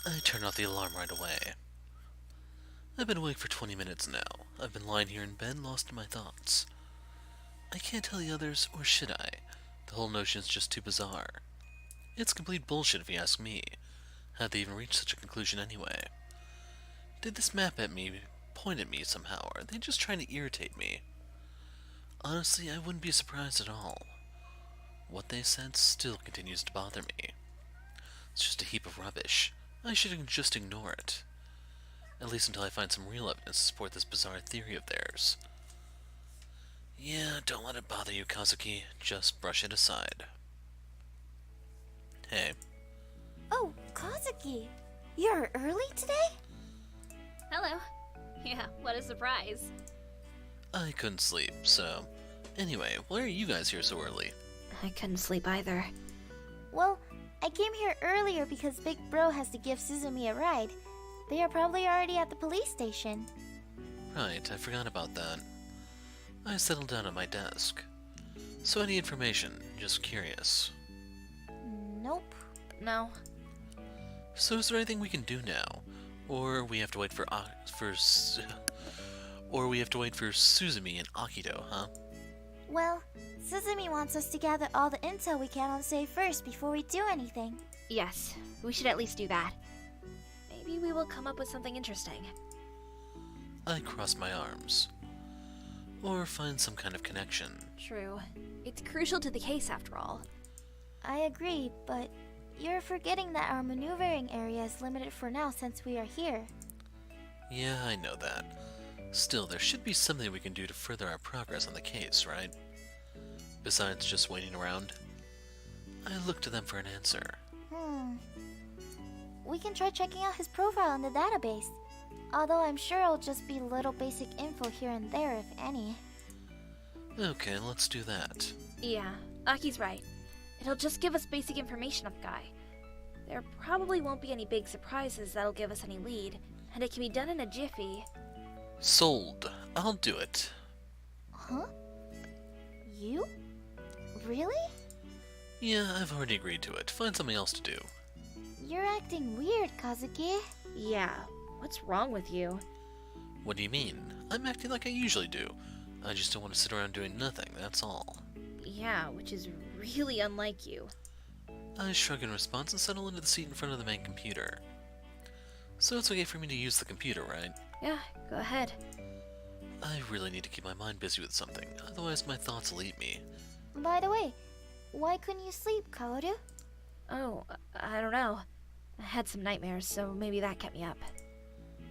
I turned off the alarm right away. I've been awake for 20 minutes now. I've been lying here in bed, lost in my thoughts. I can't tell the others, or should I? The whole notion is just too bizarre. It's complete bullshit if you ask me. How'd they even reach such a conclusion anyway? Did this map at me point at me somehow, or are they just trying to irritate me? Honestly, I wouldn't be surprised at all. What they said still continues to bother me. It's just a heap of rubbish. I should just ignore it. At least until I find some real evidence to support this bizarre theory of theirs. Yeah, don't let it bother you, Kazuki. Just brush it aside. Hey. Oh, Kazuki! You're early today? Hello. Yeah, what a surprise. I couldn't sleep, so... Anyway, why are you guys here so early? I couldn't sleep either. Well, I came here earlier because Big Bro has to give Suzumi a ride. They are probably already at the police station. Right, I forgot about that. I settled down at my desk. So any information? Just curious. Nope. No. So is there anything we can do now? Or we have to wait for Suzumi and Akito, huh? Well, Suzumi wants us to gather all the intel we can on Sei first before we do anything. Yes, we should at least do that. Maybe we will come up with something interesting. I cross my arms. Or find some kind of connection. True. It's crucial to the case after all. I agree, but you're forgetting that our maneuvering area is limited for now since we are here. Yeah, I know that. Still, there should be something we can do to further our progress on the case, right? Besides just waiting around. I look to them for an answer. We can try checking out his profile in the database. Although I'm sure it'll just be little basic info here and there, if any. Okay, let's do that. Yeah, Aki's right. It'll just give us basic information on the guy. There probably won't be any big surprises that'll give us any lead, and it can be done in a jiffy. Sold. I'll do it. Huh? You? Really? Yeah, I've already agreed to it. Find something else to do. You're acting weird, Kazuki. Yeah, what's wrong with you? What do you mean? I'm acting like I usually do. I just don't want to sit around doing nothing, that's all. Yeah, which is really unlike you. I shrug in response and settle into the seat in front of the main computer. So it's okay for me to use the computer, right? Yeah, go ahead. I really need to keep my mind busy with something, otherwise my thoughts will eat me. By the way, why couldn't you sleep, Kaoru? Oh, I don't know. I had some nightmares, so maybe that kept me up.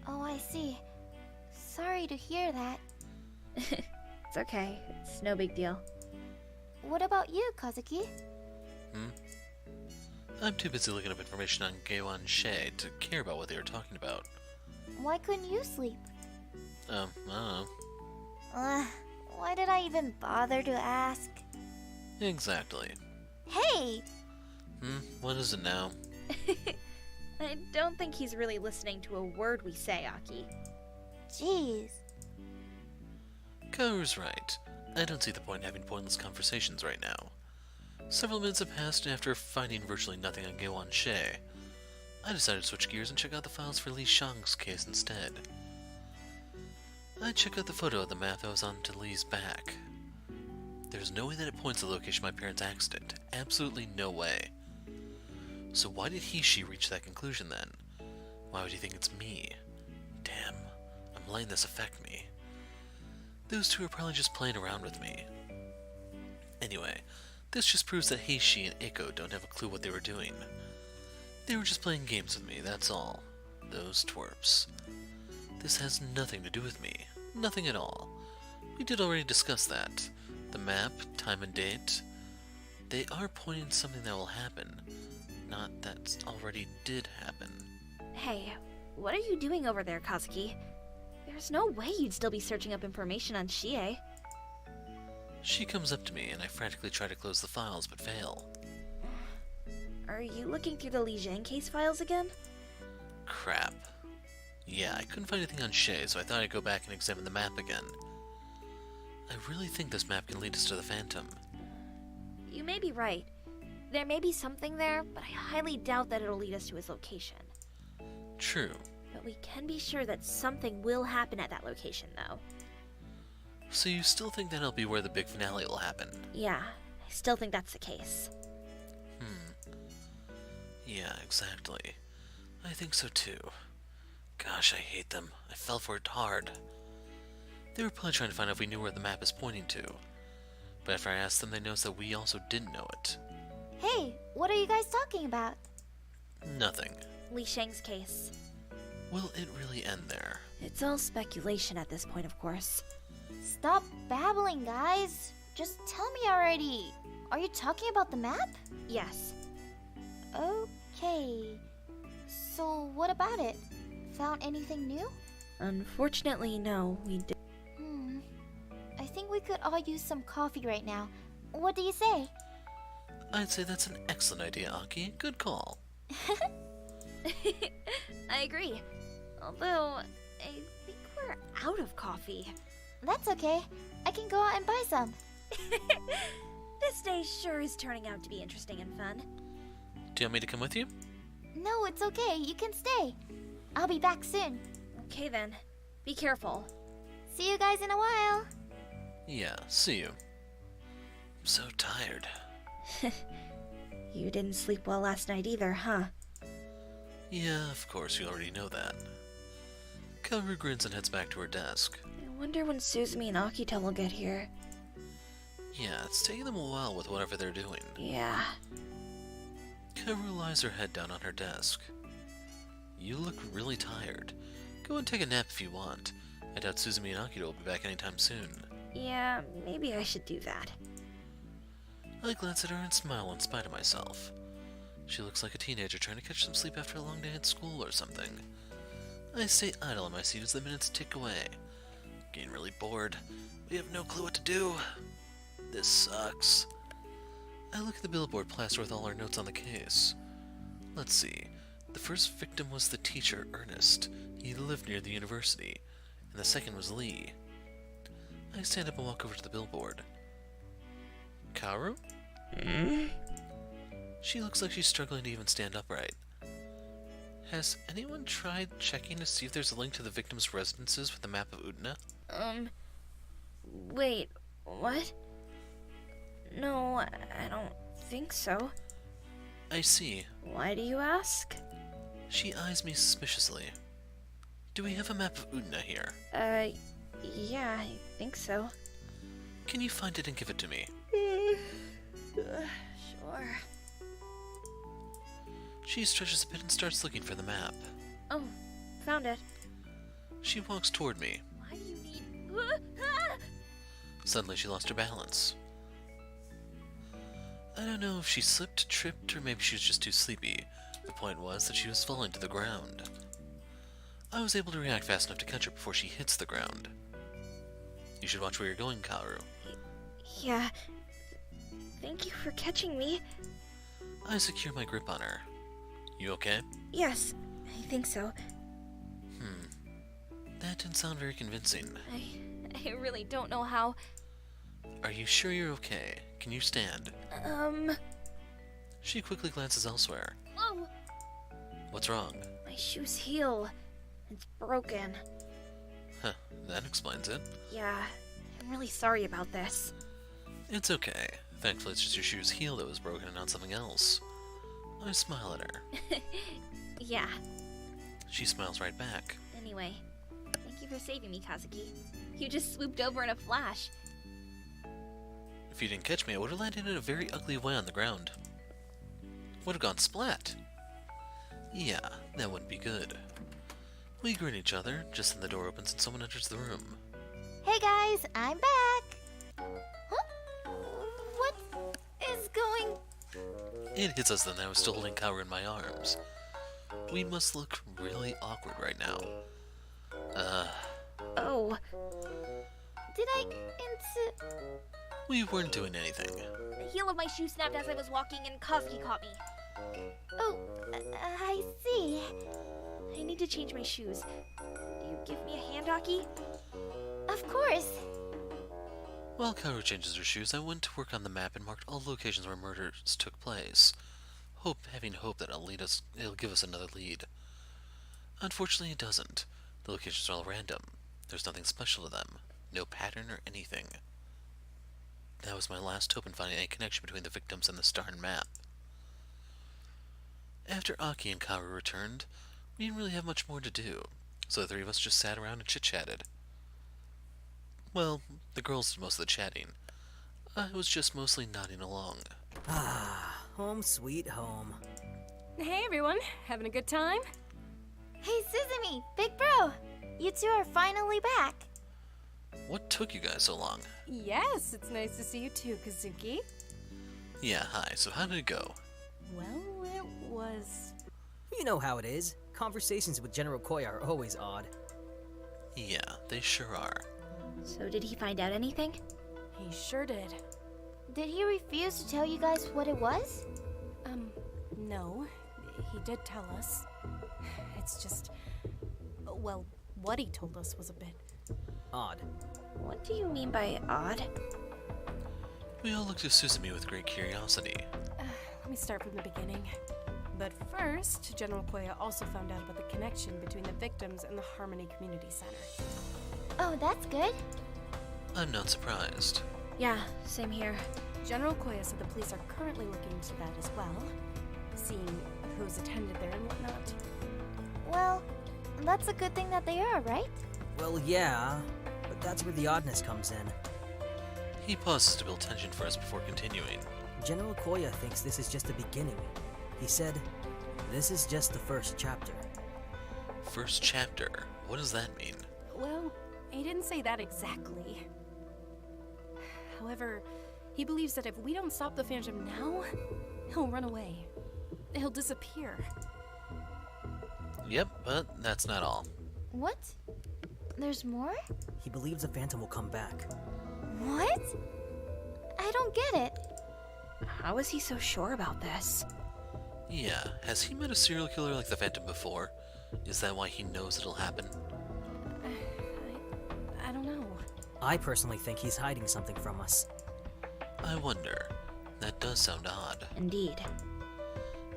Oh, I see. Sorry to hear that. It's okay. It's no big deal. What about you, Kazuki? I'm too busy looking up information on Geiwan Shei to care about what they were talking about. Why couldn't you sleep? I don't know. Why did I even bother to ask? Exactly. Hey! What is it now? I don't think he's really listening to a word we say, Aki. Jeez. Kaoru's right. I don't see the point in having pointless conversations right now. Several minutes have passed, and after finding virtually nothing on Geiwan Shei, I decided to switch gears and check out the files for Li Shang's case instead. I check out the photo of the map that was on to Li's back. There's no way that it points to the location of my parents' accident. Absolutely no way. So why did she reach that conclusion then? Why would he think it's me? Damn, I'm letting this affect me. Those two are probably just playing around with me. Anyway, this just proves that Heishi and Eiko don't have a clue what they were doing. They were just playing games with me, that's all. Those twerps. This has nothing to do with me. Nothing at all. We did already discuss that. The map, time and date. They are pointing to something that will happen. Not that already did happen. Hey, what are you doing over there, Kazuki? There's no way you'd still be searching up information on Shie. She comes up to me and I frantically try to close the files but fail. Are you looking through the Li Zhang case files again? Crap. Yeah, I couldn't find anything on Shei, so I thought I'd go back and examine the map again. I really think this map can lead us to the Phantom. You may be right. There may be something there, but I highly doubt that it'll lead us to his location. True. But we can be sure that something will happen at that location, though. So you still think that'll be where the big finale will happen? Yeah, I still think that's the case. Yeah, exactly. I think so too. Gosh, I hate them. I fell for it hard. They were probably trying to find out if we knew where the map is pointing to. But after I asked them, they noticed that we also didn't know it. Hey, what are you guys talking about? Nothing. Li Shang's case. Will it really end there? It's all speculation at this point, of course. Stop babbling, guys. Just tell me already. Are you talking about the map? Yes. Okay. So what about it? Found anything new? Unfortunately, no, we did. I think we could all use some coffee right now. What do you say? I'd say that's an excellent idea, Aki. Good call. I agree. Although, I think we're out of coffee. That's okay. I can go out and buy some. This day sure is turning out to be interesting and fun. Do you want me to come with you? No, it's okay. You can stay. I'll be back soon. Okay then. Be careful. See you guys in a while. Yeah, see you. I'm so tired. You didn't sleep well last night either, huh? Yeah, of course, you already know that. Kaoru grins and heads back to her desk. I wonder when Suzumi and Akita will get here. Yeah, it's taking them a while with whatever they're doing. Yeah. Kaoru lies her head down on her desk. You look really tired. Go and take a nap if you want. I doubt Suzumi and Akita will be back anytime soon. Yeah, maybe I should do that. I glance at her and smile in spite of myself. She looks like a teenager trying to catch some sleep after a long day at school or something. I stay idle in my seat as the minutes tick away. Getting really bored. We have no clue what to do. This sucks. I look at the billboard plastered with all our notes on the case. Let's see. The first victim was the teacher, Ernest. He lived near the university. And the second was Lee. I stand up and walk over to the billboard. Kaoru? She looks like she's struggling to even stand upright. Has anyone tried checking to see if there's a link to the victims' residences with the map of Utna? Wait, what? No, I don't think so. I see. Why do you ask? She eyes me suspiciously. Do we have a map of Utna here? Yeah, I think so. Can you find it and give it to me? Sure. She stretches a bit and starts looking for the map. Oh, found it. She walks toward me. Why do you need... Suddenly she lost her balance. I don't know if she slipped, tripped, or maybe she was just too sleepy. The point was that she was falling to the ground. I was able to react fast enough to catch her before she hits the ground. You should watch where you're going, Kaoru. Yeah. Thank you for catching me. I secure my grip on her. You okay? Yes, I think so. That didn't sound very convincing. I really don't know how... Are you sure you're okay? Can you stand? She quickly glances elsewhere. Oh! What's wrong? My shoe's heel. It's broken. Huh, that explains it. Yeah, I'm really sorry about this. It's okay. Thankfully, it's just your shoe's heel that was broken and not something else. I smile at her. Yeah. She smiles right back. Anyway, thank you for saving me, Kazuki. You just swooped over in a flash. If you didn't catch me, I would have landed in a very ugly way on the ground. Would have gone splat. Yeah, that wouldn't be good. We grin at each other, just then the door opens and someone enters the room. Hey guys, I'm back. Huh? What is going... It hits us then that I was still holding Kaoru in my arms. We must look really awkward right now. Oh. Did I We weren't doing anything. The heel of my shoe snapped as I was walking and Kazuki caught me. Oh, I see. I need to change my shoes. Do you give me a hand, Aki? Of course. While Kaoru changes her shoes, I went to work on the map and marked all locations where murders took place. Having hope that it'll give us another lead. Unfortunately, it doesn't. The locations are all random. There's nothing special to them. No pattern or anything. That was my last hope in finding any connection between the victims and the Starn map. After Aki and Karu returned, we didn't really have much more to do, so the three of us just sat around and chit-chatted. Well, the girls did most of the chatting. I was just mostly nodding along. Ah, home sweet home. Hey everyone, having a good time? Hey, Suzume, Big Bro! You two are finally back. What took you guys so long? Yes, it's nice to see you too, Kazuki. Yeah, hi, so how did it go? Well, it was... You know how it is. Conversations with General Koya are always odd. Yeah, they sure are. So did he find out anything? He sure did. Did he refuse to tell you guys what it was? No. He did tell us. It's just... Well, what he told us was a bit... Odd. What do you mean by odd? We all looked at Suzume with great curiosity. Let me start from the beginning. But first, General Koya also found out about the connection between the victims and the Harmony Community Center. Oh, that's good. I'm not surprised. Yeah, same here. General Koya said the police are currently looking into that as well, seeing who's attended there and whatnot. Well, that's a good thing that they are, right? Well, yeah, but that's where the oddness comes in. He pauses to build tension for us before continuing. General Koya thinks this is just the beginning. He said, this is just the first chapter. First chapter? What does that mean? Well, he didn't say that exactly. However, he believes that if we don't stop the Phantom now, he'll run away. He'll disappear. Yep, but that's not all. What? There's more? He believes the Phantom will come back. What? I don't get it. How is he so sure about this? Yeah, has he met a serial killer like the Phantom before? Is that why he knows it'll happen? I don't know. I personally think he's hiding something from us. I wonder. That does sound odd. Indeed.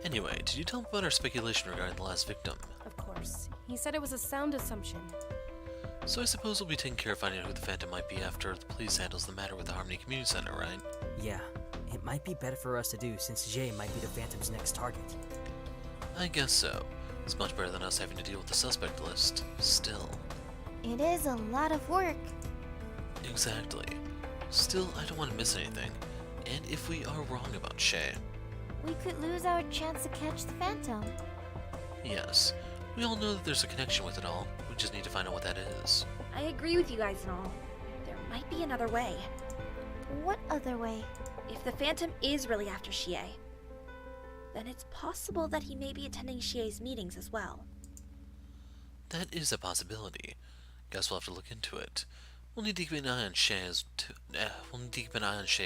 Anyway, did you tell him about our speculation regarding the last victim? Of course. He said it was a sound assumption. So I suppose we'll be taking care of finding out who the Phantom might be after the police handles the matter with the Harmony Community Center, right? Yeah, it might be better for us to do since Jay might be the Phantom's next target. I guess so. It's much better than us having to deal with the suspect list. Still. It is a lot of work. Exactly. Still, I don't want to miss anything. And if we are wrong about Shay, We could lose our chance to catch the Phantom. yes, we all know that there's a connection with it all. We just need to find out what that is. I agree with you guys and all. There might be another way. What other way? If the Phantom is really after Shie, then it's possible that he may be attending Shie's meetings as well. That is a possibility. Guess we'll have to look into it. We'll need to keep an eye on Shay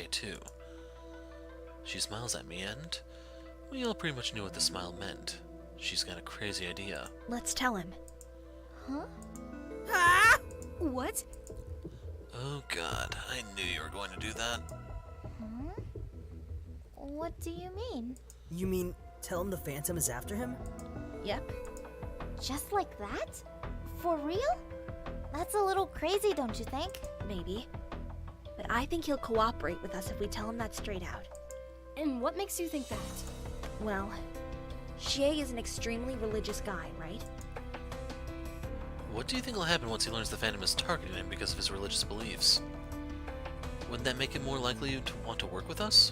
too. She smiles at me, and we all pretty much knew what the smile meant. She's got a crazy idea. Let's tell him. Huh? What? Oh god, I knew you were going to do that. Huh? What do you mean? You mean, tell him the Phantom is after him? Yep. Just like that? For real? That's a little crazy, don't you think? Maybe. But I think he'll cooperate with us if we tell him that straight out. And what makes you think that? Well, Shie is an extremely religious guy, right? What do you think will happen once he learns the Phantom is targeting him because of his religious beliefs? Wouldn't that make him more likely to want to work with us?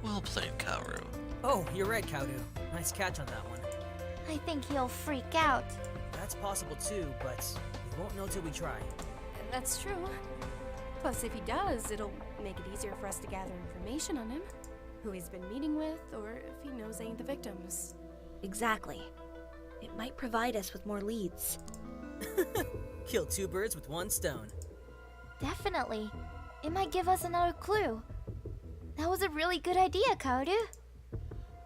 Well played, Kaoru. Oh, you're right, Kaudu. Nice catch on that one. I think he'll freak out. That's possible too, but we won't know till we try. That's true. Plus, if he does, it'll make it easier for us to gather information on him. Who he's been meeting with, or if he knows any of the victims. Exactly. It might provide us with more leads. Kill two birds with one stone. Definitely. It might give us another clue. That was a really good idea, Kaoru.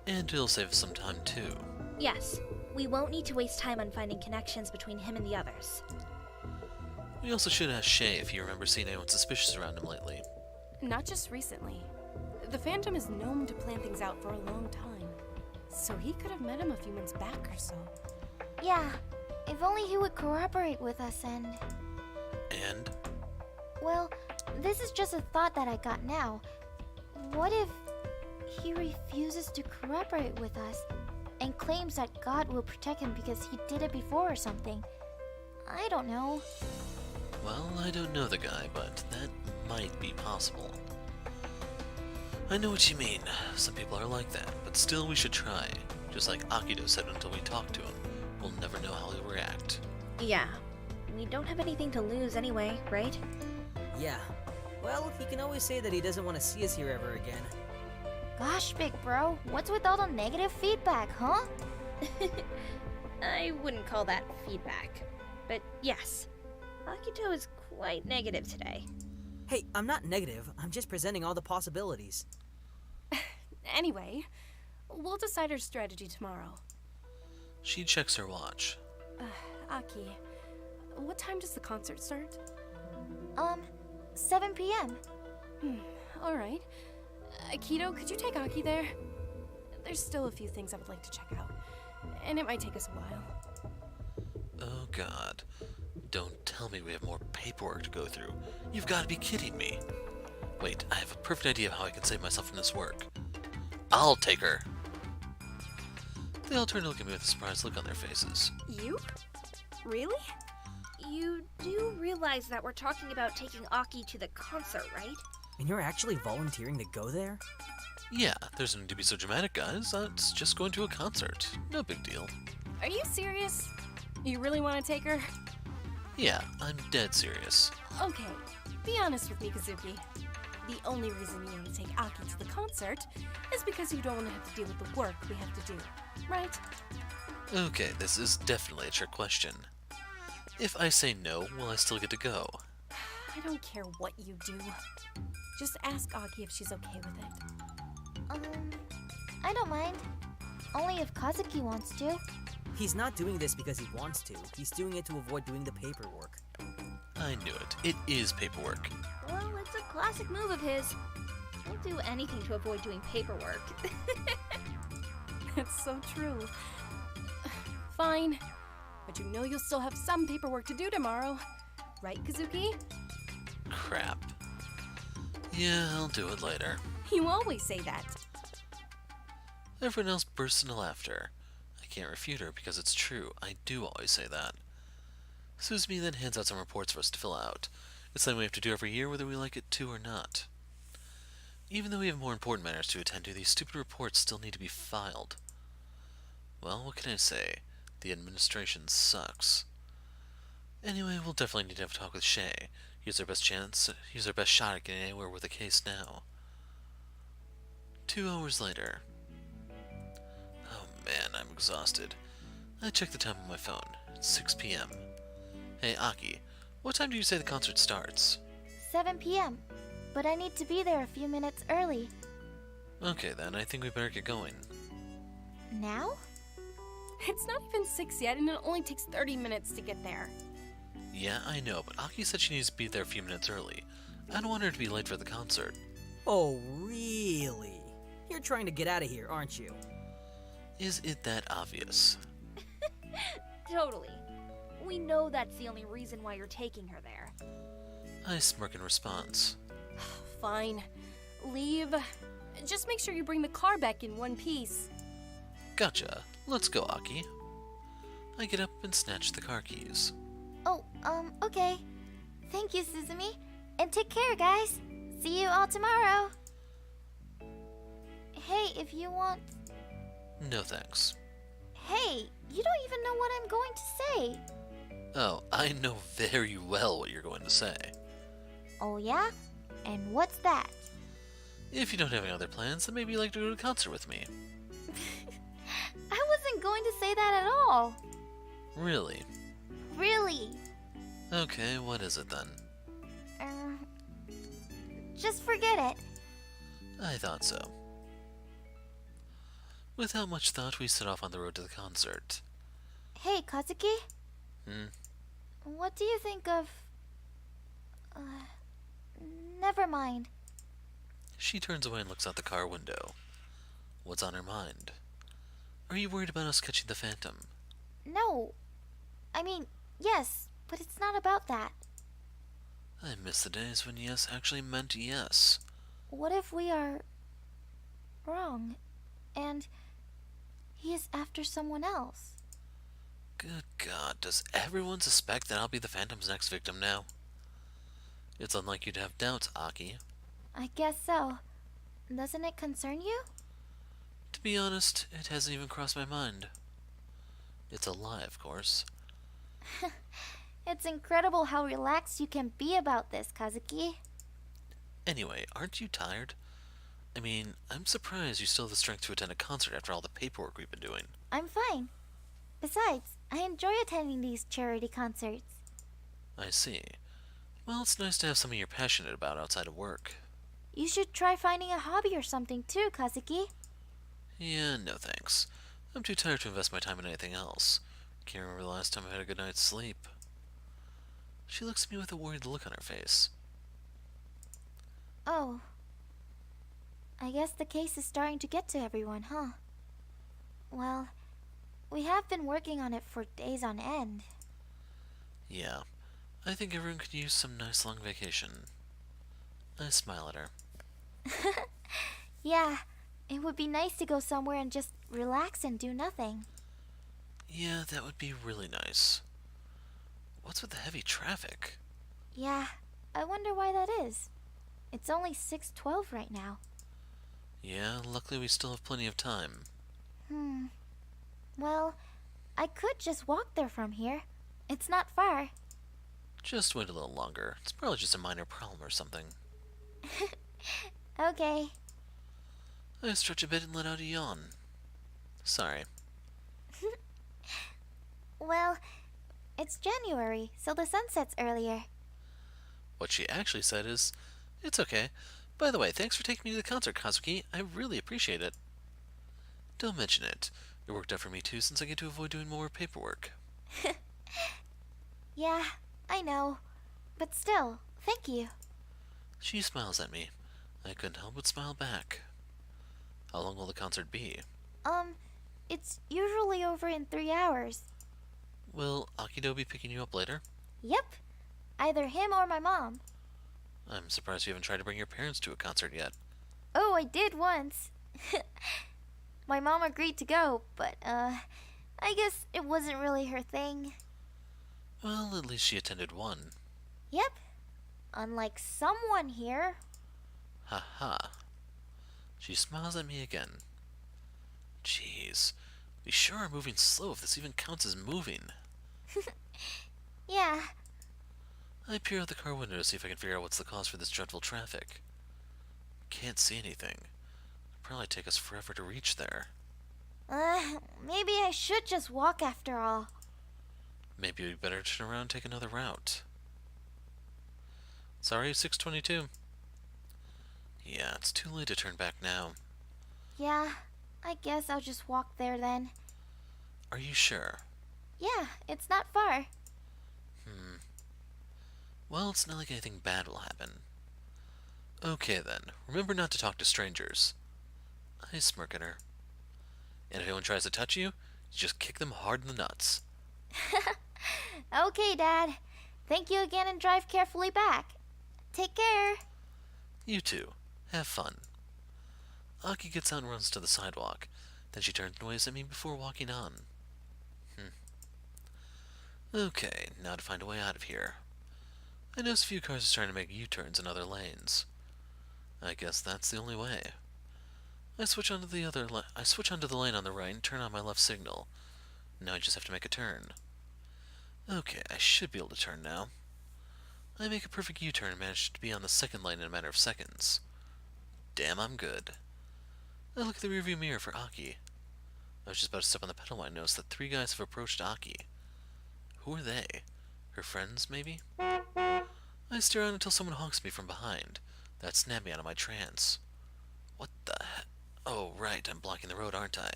And it'll save us some time too. Yes, we won't need to waste time on finding connections between him and the others. We also should ask Shay if he remembers seeing anyone suspicious around him lately. Not just recently. The Phantom is known to plan things out for a long time. So he could have met him a few months back or so. Yeah, if only he would cooperate with us and... And? Well, this is just a thought that I got now. What if he refuses to cooperate with us and claims that God will protect him because he did it before or something? I don't know. Well, I don't know the guy, but that might be possible. I know what you mean. Some people are like that, but still we should try. Just like Akito said until we talk to him. We'll never know how he'll react. Yeah. We don't have anything to lose anyway, right? Yeah. Well, he can always say that he doesn't want to see us here ever again. Gosh, big bro, what's with all the negative feedback, huh? I wouldn't call that feedback. But yes, Akito is quite negative today. Hey, I'm not negative. I'm just presenting all the possibilities. Anyway, we'll decide our strategy tomorrow. She checks her watch. Aki, what time does the concert start? 7 p.m. Alright. Akito, could you take Aki there? There's still a few things I would like to check out, and it might take us a while. Oh god. Don't tell me we have more paperwork to go through. You've got to be kidding me. Wait, I have a perfect idea of how I can save myself from this work. I'll take her. They all turn to look at me with a surprised look on their faces. You? Really? You do realize that we're talking about taking Aki to the concert, right? And you're actually volunteering to go there? Yeah, there's no need to be so dramatic, guys. It's just going to a concert. No big deal. Are you serious? You really want to take her? Yeah, I'm dead serious. Okay, be honest with me, Kazuki. The only reason you want to take Aki to the concert is because you don't want to have to deal with the work we have to do, right? Okay, this is definitely a trick question. If I say no, will I still get to go? I don't care what you do. Just ask Aki if she's okay with it. I don't mind. Only if Kazuki wants to. He's not doing this because he wants to. He's doing it to avoid doing the paperwork. I knew it. It is paperwork. Well, it's a classic move of his. He'll do anything to avoid doing paperwork. That's so true. Fine. But you know you'll still have some paperwork to do tomorrow. Right, Kazuki? Crap. Yeah, I'll do it later. You always say that. Everyone else bursts into laughter. I can't refute her because it's true. I do always say that. Suzumi then hands out some reports for us to fill out. It's something we have to do every year whether we like it to or not. Even though we have more important matters to attend to, these stupid reports still need to be filed. Well, what can I say? The administration sucks. Anyway, we'll definitely need to have a talk with Shay. He's our best chance. He's our best shot at getting anywhere with the case now. 2 hours later. Oh man, I'm exhausted. I check the time on my phone. It's 6 p.m. Hey, Aki, what time do you say the concert starts? 7 p.m. But I need to be there a few minutes early. Okay then, I think we better get going. Now? It's not even 6 yet, and it only takes 30 minutes to get there. Yeah, I know, but Aki said she needs to be there a few minutes early. I don't want her to be late for the concert. Oh, really? You're trying to get out of here, aren't you? Is it that obvious? Totally. We know that's the only reason why you're taking her there. I smirk in response. Fine. Leave. Just make sure you bring the car back in one piece. Gotcha. Let's go, Aki. I get up and snatch the car keys. Oh, okay. Thank you, Suzumi. And take care, guys. See you all tomorrow. Hey, if you want... No thanks. Hey, you don't even know what I'm going to say. Oh, I know very well what you're going to say. Oh, yeah? And what's that? If you don't have any other plans, then maybe you'd like to go to a concert with me. I wasn't going to say that at all. Really? Really. Okay, what is it then? Just forget it. I thought so. Without much thought, we set off on the road to the concert. Hey, Kazuki? Hmm? What do you think of... never mind. She turns away and looks out the car window. What's on her mind? Are you worried about us catching the Phantom? No. I mean, yes, but it's not about that. I miss the days when yes actually meant yes. What if we are wrong and he is after someone else? Good God, does everyone suspect that I'll be the Phantom's next victim now? It's unlike you to have doubts, Aki. I guess so. Doesn't it concern you? To be honest, it hasn't even crossed my mind. It's a lie, of course. It's incredible how relaxed you can be about this, Kazuki. Anyway, aren't you tired? I mean, I'm surprised you still have the strength to attend a concert after all the paperwork we've been doing. I'm fine. Besides, I enjoy attending these charity concerts. I see. Well, it's nice to have something you're passionate about outside of work. You should try finding a hobby or something too, Kazuki. Yeah, no thanks. I'm too tired to invest my time in anything else. Can't remember the last time I had a good night's sleep. She looks at me with a worried look on her face. Oh. I guess the case is starting to get to everyone, huh? Well, we have been working on it for days on end. Yeah, I think everyone could use some nice long vacation. I smile at her. Yeah, it would be nice to go somewhere and just relax and do nothing. Yeah, that would be really nice. What's with the heavy traffic? Yeah, I wonder why that is. It's only 6:12 right now. Yeah, luckily we still have plenty of time. Well, I could just walk there from here. It's not far. Just wait a little longer. It's probably just a minor problem or something. Okay. I stretch a bit and let out a yawn. Sorry. Well, it's January, so the sun sets earlier. What she actually said is, "It's okay. By the way, thanks for taking me to the concert, Kazuki. I really appreciate it." Don't mention it. It worked out for me too, since I get to avoid doing more paperwork. Yeah, I know. But still, thank you. She smiles at me. I couldn't help but smile back. How long will the concert be? It's usually over in 3 hours. Will Akido be picking you up later? Yep. Either him or my mom. I'm surprised you haven't tried to bring your parents to a concert yet. Oh, I did once. My mom agreed to go, but, I guess it wasn't really her thing. Well, at least she attended one. Yep. Unlike someone here. Ha ha. She smiles at me again. Jeez, we sure are moving slow if this even counts as moving. Yeah. I peer out the car window to see if I can figure out what's the cause for this dreadful traffic. Can't see anything. It'll probably take us forever to reach there. Maybe I should just walk after all. Maybe we'd better turn around and take another route. Sorry, 622. Yeah, it's too late to turn back now. Yeah, I guess I'll just walk there then. Are you sure? Yeah, it's not far. Well, it's not like anything bad will happen. Okay then, remember not to talk to strangers. I smirk at her. And if anyone tries to touch you, you just kick them hard in the nuts. Okay, Dad. Thank you again and drive carefully back. Take care. You too. Have fun. Aki gets out and runs to the sidewalk. Then she turns and waves at me before walking on. Okay, now to find a way out of here. I notice a few cars are starting to make U-turns in other lanes. I guess that's the only way. I switch onto the lane on the right and turn on my left signal. Now I just have to make a turn. Okay, I should be able to turn now. I make a perfect U-turn and manage to be on the second lane in a matter of seconds. Damn, I'm good. I look at the rearview mirror for Aki. I was just about to step on the pedal when I noticed that 3 guys have approached Aki. Who are they? Her friends, maybe? I stare on until someone honks me from behind. That snapped me out of my trance. What the heck? Oh, right, I'm blocking the road, aren't I?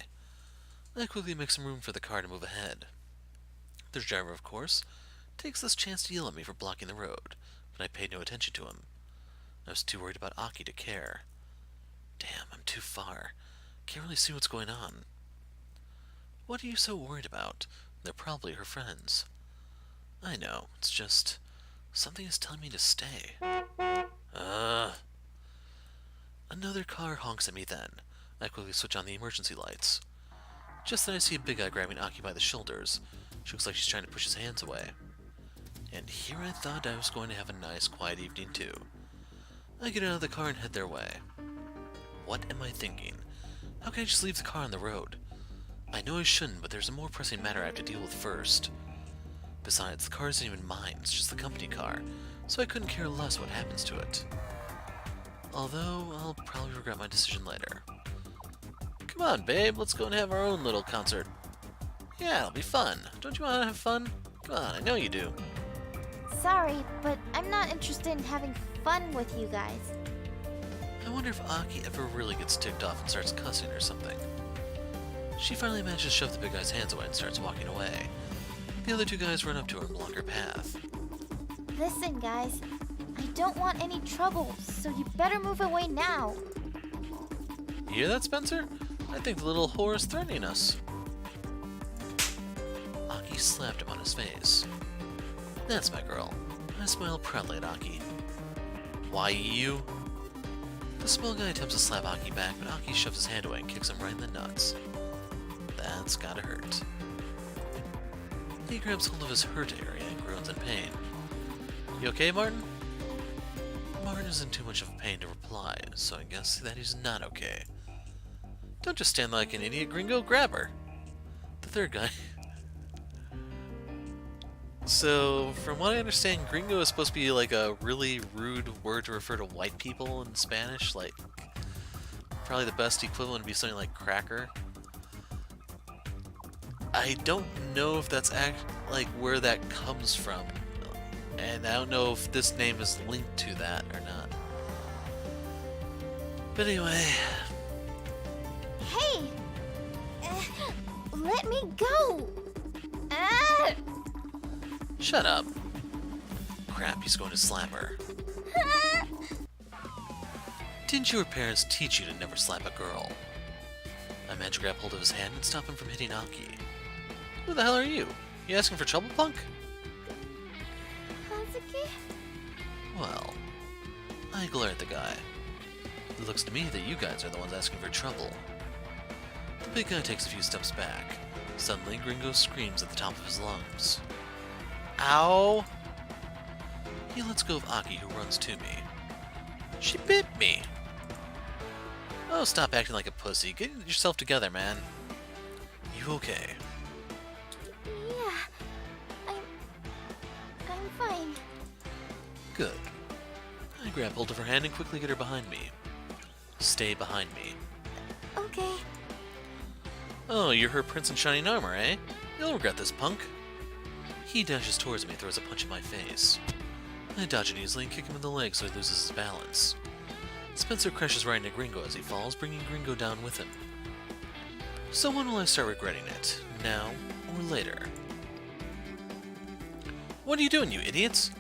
I quickly make some room for the car to move ahead. The driver, of course, takes this chance to yell at me for blocking the road, but I paid no attention to him. I was too worried about Aki to care. Damn, I'm too far. Can't really see what's going on. What are you so worried about? they're probably her friends. I know, it's just... something is telling me to stay. Another car honks at me then. I quickly switch on the emergency lights. Just then I see a big guy grabbing Aki by the shoulders. She looks like she's trying to push his hands away. And here I thought I was going to have a nice, quiet evening too. I get out of the car and head their way. What am I thinking? How can I just leave the car on the road? I know I shouldn't, but there's a more pressing matter I have to deal with first. Besides, the car isn't even mine, it's just the company car, so I couldn't care less what happens to it. Although, I'll probably regret my decision later. Come on, babe, let's go and have our own little concert. Yeah, it'll be fun. Don't you want to have fun? Come on, I know you do. Sorry, but I'm not interested in having fun with you guys. I wonder if Aki ever really gets ticked off and starts cussing or something. She finally manages to shove the big guy's hands away and starts walking away. The other two guys run up to her and block her path. Listen, guys, I don't want any trouble, so you better move away now. You hear that, Spencer? I think the little whore is threatening us. Aki slapped him on his face. That's my girl. I smiled proudly at Aki. Why you? The small guy attempts to slap Aki back, but Aki shoves his hand away and kicks him right in the nuts. That's gotta hurt. He grabs hold of his hurt area and groans in pain. You okay, Martin? Martin is in too much of pain to reply, so I guess that he's not okay. Don't just stand like an idiot, Gringo. Grab her. The third guy. So, from what I understand, Gringo is supposed to be like a really rude word to refer to white people in Spanish. Like, probably the best equivalent would be something like cracker. I don't know if that's like where that comes from, and I don't know if this name is linked to that or not. But anyway. Hey! Let me go! Ah! Shut up. Crap, he's going to slap her. Didn't your parents teach you to never slap a girl? I managed to grab hold of his hand and stop him from hitting Aki. Who the hell are you? You asking for trouble, punk? Hazuki? Well, I glare at the guy. It looks to me that you guys are the ones asking for trouble. The big guy takes a few steps back. Suddenly, Gringo screams at the top of his lungs. Ow! He lets go of Aki, who runs to me. She bit me! Oh, stop acting like a pussy. Get yourself together, man. You okay? Yeah, I'm fine. Good. I grab hold of her hand and quickly get her behind me. Stay behind me. Okay. Oh, you're her prince in shining armor, eh? You'll regret this, punk. He dashes towards me and throws a punch in my face. I dodge it easily and kick him in the leg so he loses his balance. Spencer crashes right into Gringo as he falls, bringing Gringo down with him. So when will I start regretting it? Now or later? What are you doing, you idiots?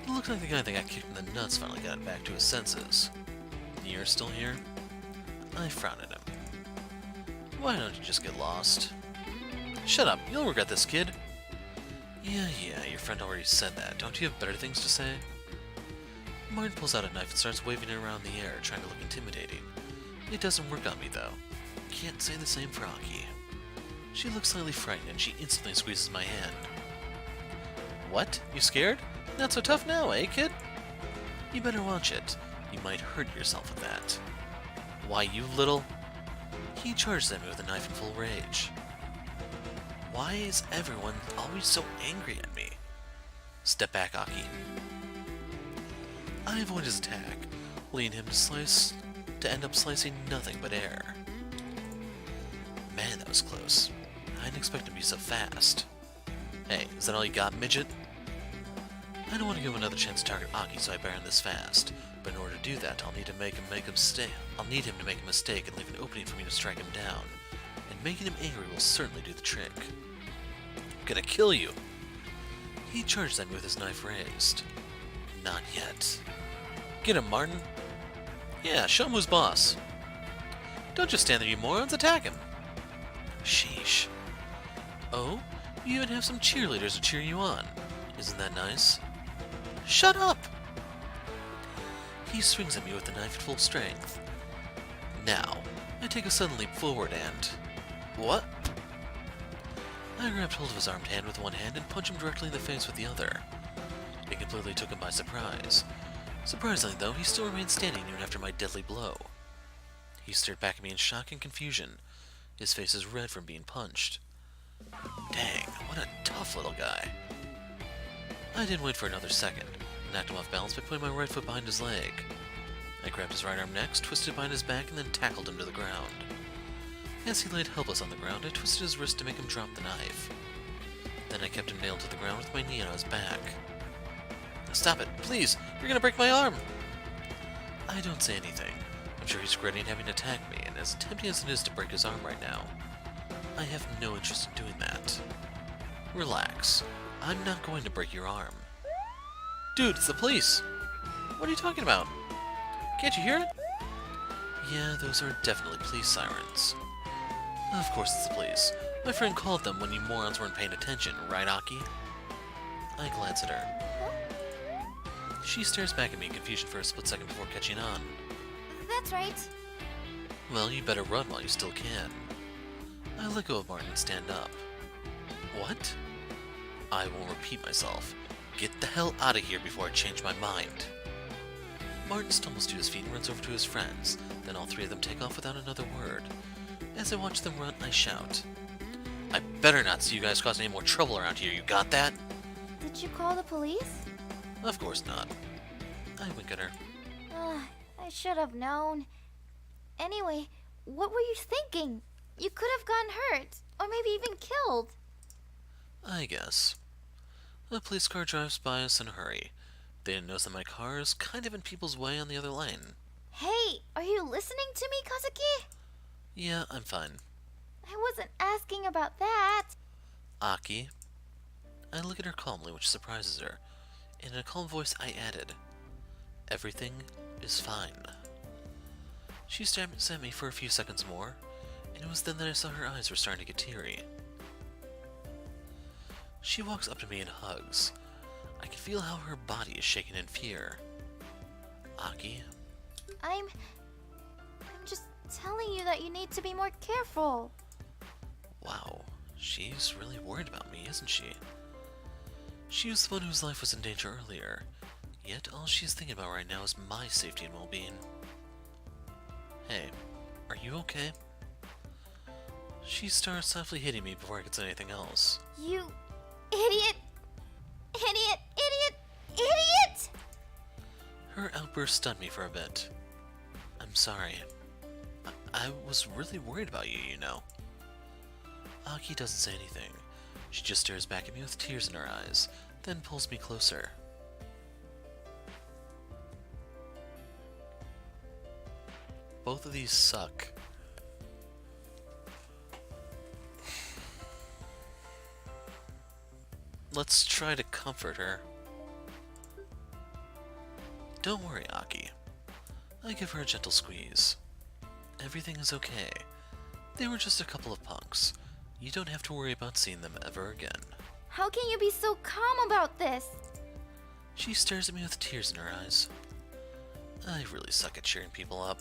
It looks like the guy that got kicked in the nuts finally got back to his senses. You're still here? I frown at him. Why don't you just get lost? Shut up, you'll regret this, kid. Yeah, your friend already said that. Don't you have better things to say? Martin pulls out a knife and starts waving it around the air, trying to look intimidating. It doesn't work on me, though. Can't say the same for Aki. She looks slightly frightened, and she instantly squeezes my hand. What? You scared? Not so tough now, eh, kid? You better watch it. You might hurt yourself with that. Why, you little... He charges at me with a knife in full rage. Why is everyone always so angry at me? Step back, Aki. I avoid his attack, leading him to end up slicing nothing but air. Man, that was close. I didn't expect him to be so fast. Hey, is that all you got, midget? I don't want to give him another chance to target Aki, so I bear him this fast. But in order to do that, I'll need him to make a mistake and leave an opening for me to strike him down. And making him angry will certainly do the trick. I'm gonna kill you! He charges at me with his knife raised. Not yet. Get him, Martin. Yeah, show him who's boss. Don't just stand there, you morons. Attack him. Sheesh. Oh, You even have some cheerleaders to cheer you on. Isn't that nice? Shut up! He swings at me with the knife at full strength. Now, I take a sudden leap forward and... What? I grabbed hold of his armed hand with one hand and punched him directly in the face with the other. It completely took him by surprise. Surprisingly, though, he still remained standing even after my deadly blow. He stared back at me in shock and confusion. His face is red from being punched. Dang, what a tough little guy. I didn't wait for another second, and knocked him off balance by putting my right foot behind his leg. I grabbed his right arm next, twisted it behind his back, and then tackled him to the ground. As he laid helpless on the ground, I twisted his wrist to make him drop the knife. Then I kept him nailed to the ground with my knee on his back. Stop it, please! You're gonna break my arm! I don't say anything. I'm sure he's regretting having attacked me, and as tempting as it is to break his arm right now, I have no interest in doing that. Relax. I'm not going to break your arm. Dude, it's the police! What are you talking about? Can't you hear it? Yeah, those are definitely police sirens. Of course it's the police. My friend called them when you morons weren't paying attention, right, Aki? I glance at her. She stares back at me in confusion for a split second before catching on. That's right. Well, you better run while you still can. I let go of Martin and stand up. What? I will repeat myself. Get the hell out of here before I change my mind. Martin stumbles to his feet and runs over to his friends. Then all three of them take off without another word. As I watch them run, I shout. I better not see you guys cause any more trouble around here, you got that? Did you call the police? Of course not. I wink at her. I should have known. Anyway, what were you thinking? You could have gotten hurt, or maybe even killed. I guess. A police car drives by us in a hurry. They didn't notice that my car is kind of in people's way on the other lane. Hey, are you listening to me, Kazuki? Yeah, I'm fine. I wasn't asking about that. Aki. I look at her calmly, which surprises her. In a calm voice, I added, everything is fine. She stared at me for a few seconds more, and it was then that I saw her eyes were starting to get teary. She walks up to me and hugs. I can feel how her body is shaking in fear. Aki? I'm just telling you that you need to be more careful. Wow, she's really worried about me, isn't she? She was the one whose life was in danger earlier, yet all she's thinking about right now is my safety and well-being. Hey, are you okay? She starts softly hitting me before I could say anything else. You idiot! Idiot! Idiot! Idiot! Her outburst stunned me for a bit. I'm sorry. I was really worried about you, you know. Aki doesn't say anything. She just stares back at me with tears in her eyes, then pulls me closer. Both of these suck. Let's try to comfort her. Don't worry, Aki. I give her a gentle squeeze. Everything is okay. They were just a couple of punks. You don't have to worry about seeing them ever again. How can you be so calm about this? She stares at me with tears in her eyes. I really suck at cheering people up.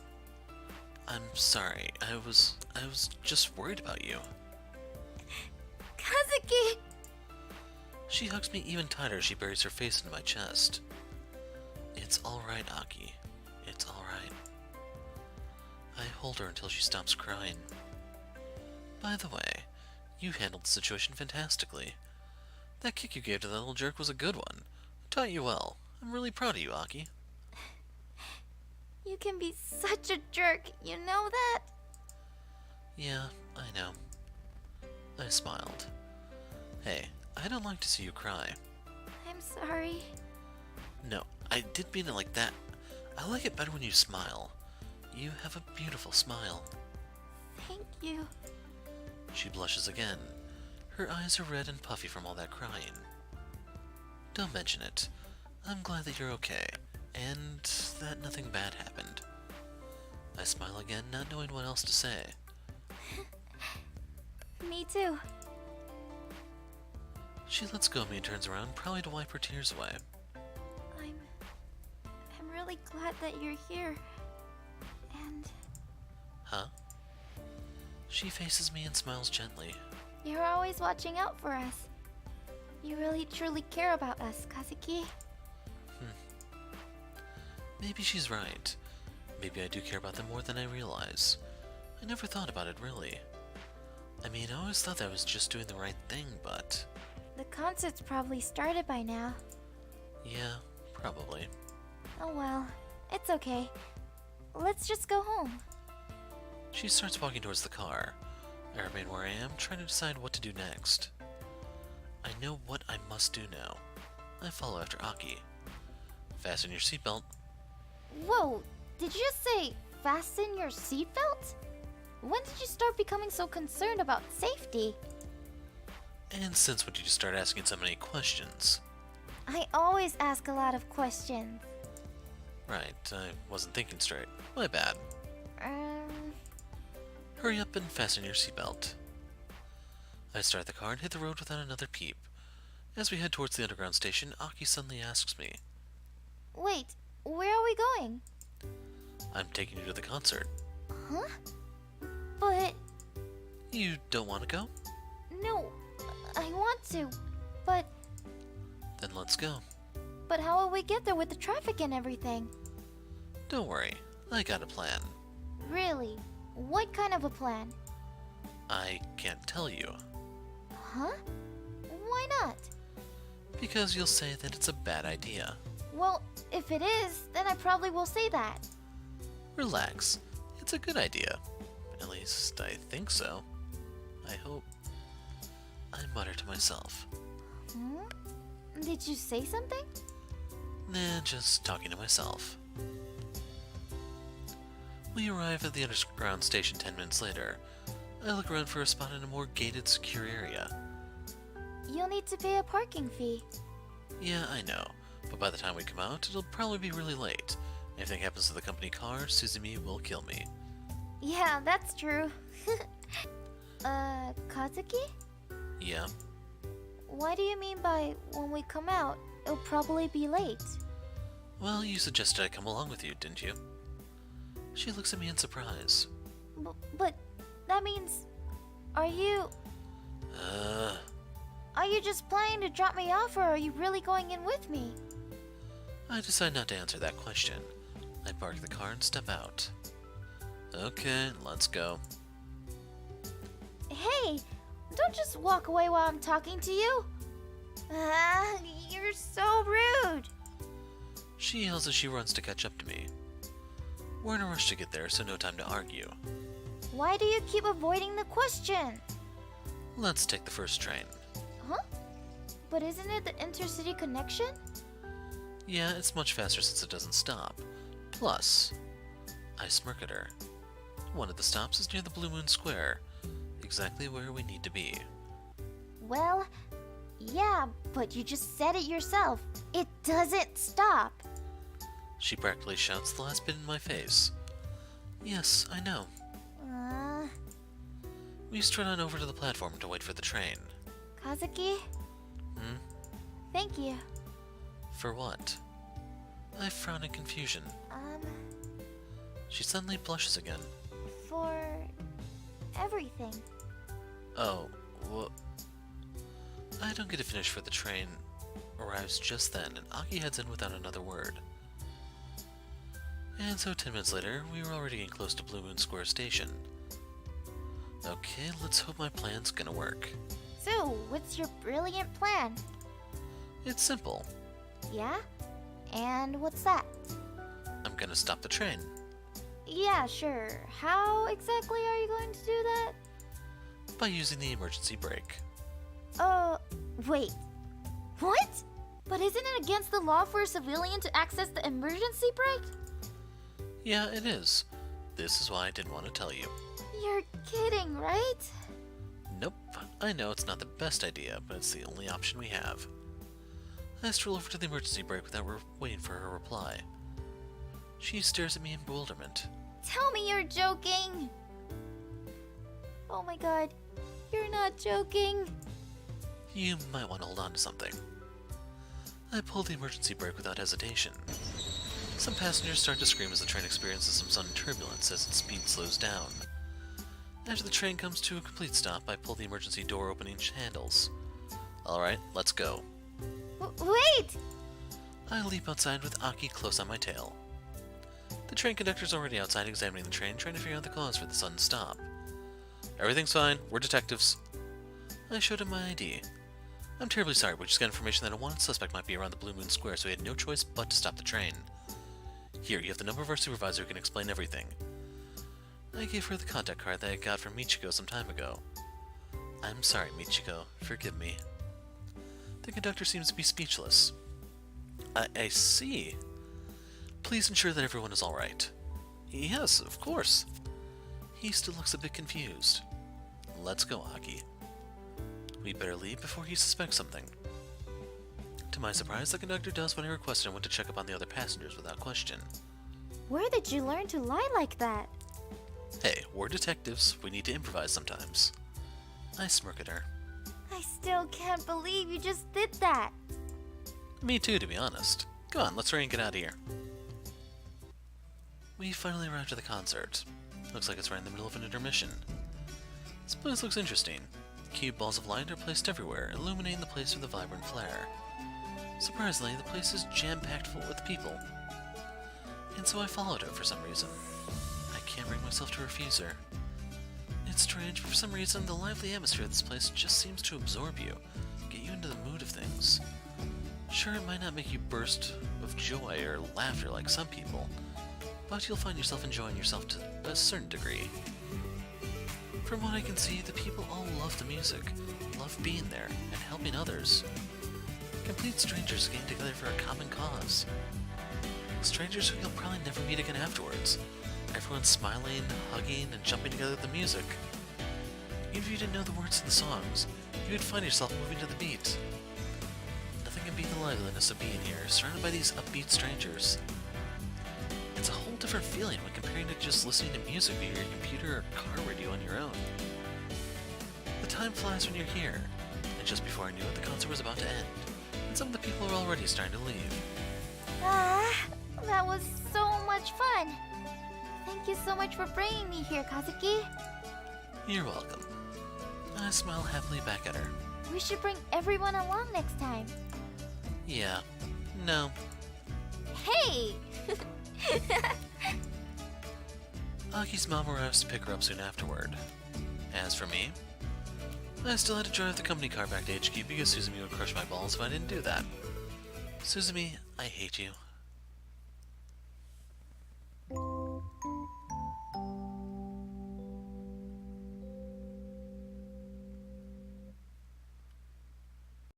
I'm sorry. I was just worried about you. Kazuki! She hugs me even tighter as she buries her face into my chest. It's alright, Aki. It's alright. I hold her until she stops crying. By the way, you handled the situation fantastically. That kick you gave to that little jerk was a good one. Taught you well. I'm really proud of you, Aki. You can be such a jerk, you know that? Yeah, I know. I smiled. Hey, I don't like to see you cry. I'm sorry. No, I didn't mean it like that. I like it better when you smile. You have a beautiful smile. Thank you. She blushes again. Her eyes are red and puffy from all that crying. Don't mention it. I'm glad that you're okay, and that nothing bad happened. I smile again, not knowing what else to say. Me too. She lets go of me and turns around, probably to wipe her tears away. I'm really glad that you're here. And Huh? She faces me and smiles gently. you're always watching out for us. You really truly care about us, Kazuki. Maybe she's right. Maybe I do care about them more than I realize. I never thought about it, really. I mean, I always thought that I was just doing the right thing, but... The concert's probably started by now. yeah, probably. Oh well, it's okay. Let's just go home. She starts walking towards the car. I remain where I am, trying to decide what to do next. I know what I must do now. I follow after Aki. Fasten your seatbelt. Whoa, did you just say fasten your seatbelt? When did you start becoming so concerned about safety? And since when did you start asking so many questions? I always ask a lot of questions. Right, I wasn't thinking straight. My bad. Hurry up and fasten your seatbelt. I start the car and hit the road without another peep. As we head towards the underground station, Aki suddenly asks me, Wait, where are we going? I'm taking you to the concert. Huh? But, You don't want to go? no, I want to. But Then let's go. how will we get there with the traffic and everything? Don't worry, I got a plan. Really? What kind of a plan? I can't tell you, Huh? Why not? because you'll say that it's a bad idea. Well, if it is, then I probably will say that. Relax, it's a good idea. At least, I think so. I hope. I mutter to myself. Hmm? Did you say something? Nah, just talking to myself. We arrive at the underground station 10 minutes later. I look around for a spot in a more gated, secure area. You'll need to pay a parking fee. Yeah, I know, but by the time we come out, it'll probably be really late. Anything happens to the company car, Suzumi will kill me. Yeah, that's true. Kazuki? Yeah, What do you mean by when we come out, it'll probably be late? well, you suggested I come along with you, didn't you? She looks at me in surprise. But that means, are you just planning to drop me off, or are you really going in with me? I decide not to answer that question. I park the car and step out. Okay, let's go. Hey, don't just walk away while I'm talking to you. Ah, you're so rude. She yells as she runs to catch up to me. We're in a rush to get there, so no time to argue. Why do you keep avoiding the question? Let's take the first train. Huh? But isn't it the intercity connection? Yeah, it's much faster since it doesn't stop. Plus, I smirk at her. One of the stops is near the Blue Moon Square, exactly where we need to be. Well, yeah, but you just said it yourself. It doesn't stop. She practically shouts the last bit in my face. Yes, I know. We strut on over to the platform to wait for the train. Kazuki? Hmm? Thank you. For what? I frown in confusion. She suddenly blushes again. For everything. Oh, I don't get to finish for the train arrives just then, and Aki heads in without another word. And so 10 minutes later, we were already getting close to Blue Moon Square Station. Okay, let's hope my plan's gonna work. So, what's your brilliant plan? It's simple. Yeah? And what's that? I'm gonna stop the train. Yeah, sure. How exactly are you going to do that? By using the emergency brake. Wait. What? But isn't it against the law for a civilian to access the emergency brake? Yeah, it is. This is why I didn't want to tell you. You're kidding, right? Nope. I know it's not the best idea, but it's the only option we have. I stroll over to the emergency brake without waiting for her reply. She stares at me in bewilderment. Tell me you're joking! Oh my god, you're not joking. You might want to hold on to something. I pulled the emergency brake without hesitation. Some passengers start to scream as the train experiences some sudden turbulence as its speed slows down. After the train comes to a complete stop, I pull the emergency door opening handles. Alright, let's go. Wait! I leap outside with Aki close on my tail. The train conductor's already outside examining the train, trying to figure out the cause for the sudden stop. Everything's fine, we're detectives. I showed him my ID. I'm terribly sorry, we just got information that a wanted suspect might be around the Blue Moon Square, so we had no choice but to stop the train. Here, you have the number of our supervisor who can explain everything. I gave her the contact card that I got from Michiko some time ago. I'm sorry, Michiko. Forgive me. The conductor seems to be speechless. I see. Please ensure that everyone is alright. Yes, of course. He still looks a bit confused. Let's go, Aki. We better leave before he suspects something. To my surprise, the conductor does what I requested and went to check up on the other passengers without question. Where did you learn to lie like that? Hey, we're detectives. We need to improvise sometimes. I smirk at her. I still can't believe you just did that. Me too, to be honest. Come on, let's hurry and get out of here. We finally arrived at the concert. Looks like it's right in the middle of an intermission. This place looks interesting. Cube balls of light are placed everywhere, illuminating the place with a vibrant flare. Surprisingly, the place is jam-packed full with people. And so I followed her for some reason. I can't bring myself to refuse her. It's strange, but for some reason, the lively atmosphere of this place just seems to absorb you, get you into the mood of things. Sure, it might not make you burst of joy or laughter like some people, but you'll find yourself enjoying yourself to a certain degree. From what I can see, the people all love the music, love being there, and helping others. Complete strangers getting together for a common cause. Strangers who you'll probably never meet again afterwards. Everyone smiling, hugging, and jumping together to the music. Even if you didn't know the words to the songs, you would find yourself moving to the beat. Nothing can beat the liveliness of being here, surrounded by these upbeat strangers. It's a whole different feeling when comparing to just listening to music via your computer or car radio on your own. The time flies when you're here, and just before I knew it, the concert was about to end, and some of the people are already starting to leave. That was so much fun. Thank you so much for bringing me here, Kazuki. You're welcome. I smile happily back at her. We should bring everyone along next time. Yeah. No. Hey! Aki's mom arrives to pick her up soon afterward. As for me, I still had to drive the company car back to HQ because Suzumi would crush my balls if I didn't do that. Suzumi, I hate you.